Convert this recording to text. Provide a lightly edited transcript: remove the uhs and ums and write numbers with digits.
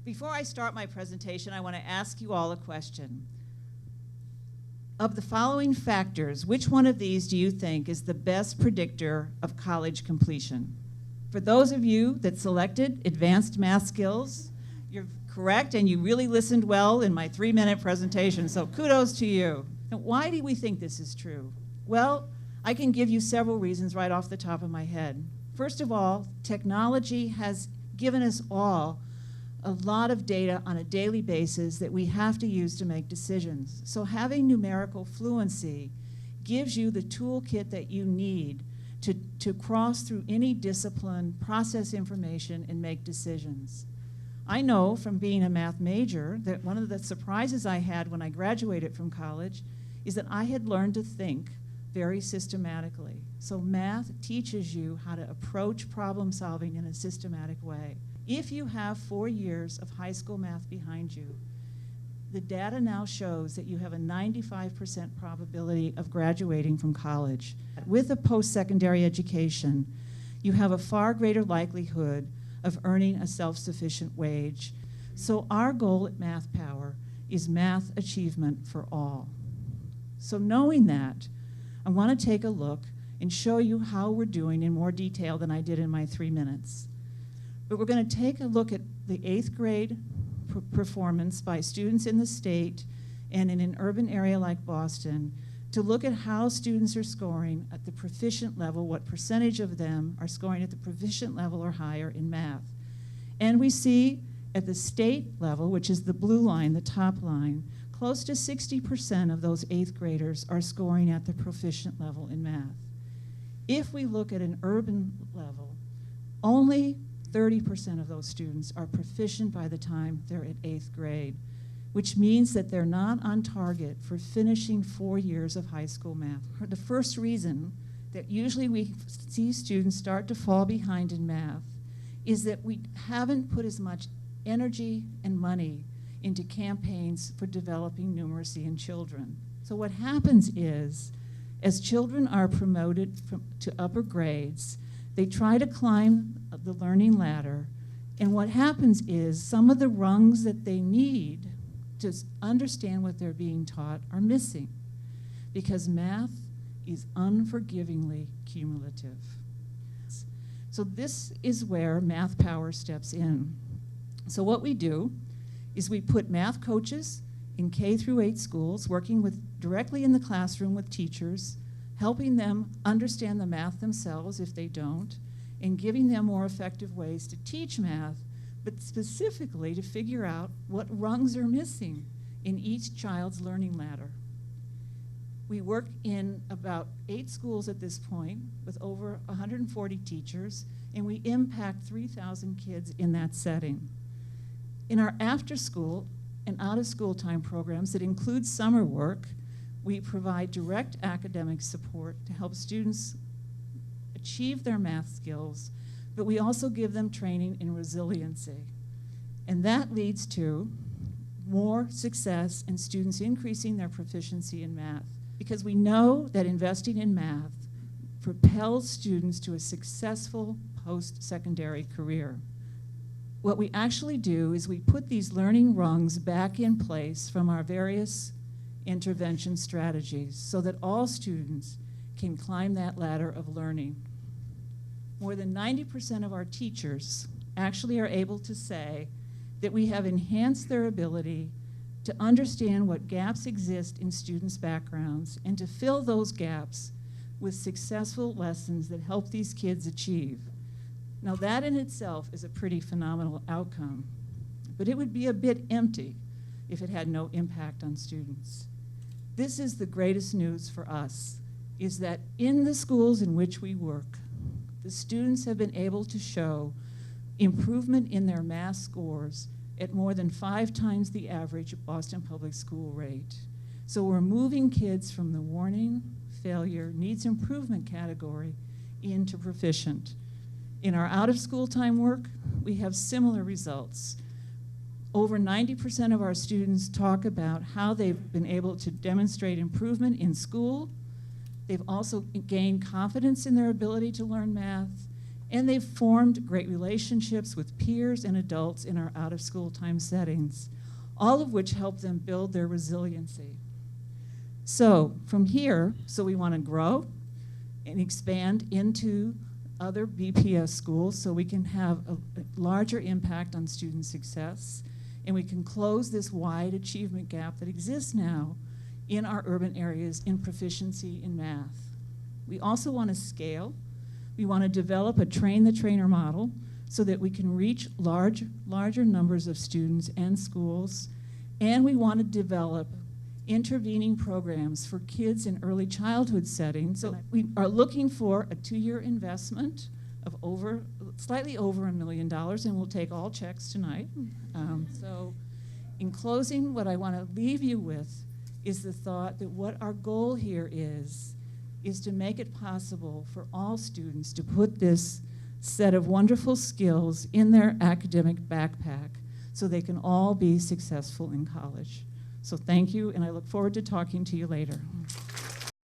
Before I start my presentation, I want to ask you all a question. Of the following factors, which one of these do you think is the best predictor of college completion? For those of you that selected advanced math skills, you're correct, and you really listened well in my 3-minute presentation, so kudos to you. Now, why do we think this is true? Well, I can give you several reasons right off the top of my head. First of all, technology has given us all a lot of data on a daily basis that we have to use to make decisions. So having numerical fluency gives you the toolkit that you need to cross through any discipline, process information, and make decisions. I know from being a math major that one of the surprises I had when I graduated from college is that I had learned to think very systematically. So math teaches you how to approach problem solving in a systematic way. If you have 4 years of high school math behind you, the data now shows that you have a 95% probability of graduating from college. With a post-secondary education, you have a far greater likelihood of earning a self-sufficient wage. So our goal at MathPOWER is math achievement for all. So knowing that, I want to take a look and show you how we're doing in more detail than I did in my 3 minutes. But we're going to take a look at the 8th grade performance by students in the state and in an urban area like Boston to look at how students are scoring at the proficient level, what percentage of them are scoring at the proficient level or higher in math. And we see at the state level, which is the blue line, the top line, close to 60% of those 8th graders are scoring at the proficient level in math. If we look at an urban level, only 30% of those students are proficient by the time they're at 8th grade, which means that they're not on target for finishing 4 years of high school math. The first reason that usually we see students start to fall behind in math is that we haven't put as much energy and money into campaigns for developing numeracy in children. So what happens is, as children are promoted to upper grades, they try to climb the learning ladder, and what happens is some of the rungs that they need to understand what they're being taught are missing, because math is unforgivingly cumulative. So this is where MathPOWER steps in. So what we do is we put math coaches in K through 8 schools, working directly in the classroom with teachers, helping them understand the math themselves if they don't, and giving them more effective ways to teach math, but specifically to figure out what rungs are missing in each child's learning ladder. We work in about 8 schools at this point with over 140 teachers, and we impact 3,000 kids in that setting. In our after-school and out-of-school time programs that include summer work, we provide direct academic support to help students achieve their math skills, but we also give them training in resiliency. And that leads to more success in students increasing their proficiency in math, because we know that investing in math propels students to a successful post-secondary career. What we actually do is we put these learning rungs back in place from our various intervention strategies so that all students can climb that ladder of learning. More than 90% of our teachers actually are able to say that we have enhanced their ability to understand what gaps exist in students' backgrounds and to fill those gaps with successful lessons that help these kids achieve. Now that in itself is a pretty phenomenal outcome, but it would be a bit empty if it had no impact on students. This is the greatest news for us, is that in the schools in which we work, the students have been able to show improvement in their math scores at more than 5 times the average Boston Public School rate. So we're moving kids from the warning, failure, needs improvement category into proficient. In our out-of-school time work, we have similar results. Over 90% of our students talk about how they've been able to demonstrate improvement in school. They've also gained confidence in their ability to learn math, And they've formed great relationships with peers and adults in our out-of-school time settings, all of which help them build their resiliency. So from here, we want to grow and expand into other BPS schools so we can have a larger impact on student success, and we can close this wide achievement gap that exists now in our urban areas in proficiency in math. We also want to scale. We want to develop a train-the-trainer model so that we can reach larger numbers of students and schools, and we want to develop intervening programs for kids in early childhood settings. So we are looking for a 2-year investment of slightly over $1 million, and we'll take all checks tonight. So in closing, what I want to leave you with is the thought that what our goal here is to make it possible for all students to put this set of wonderful skills in their academic backpack so they can all be successful in college. So thank you, and I look forward to talking to you later.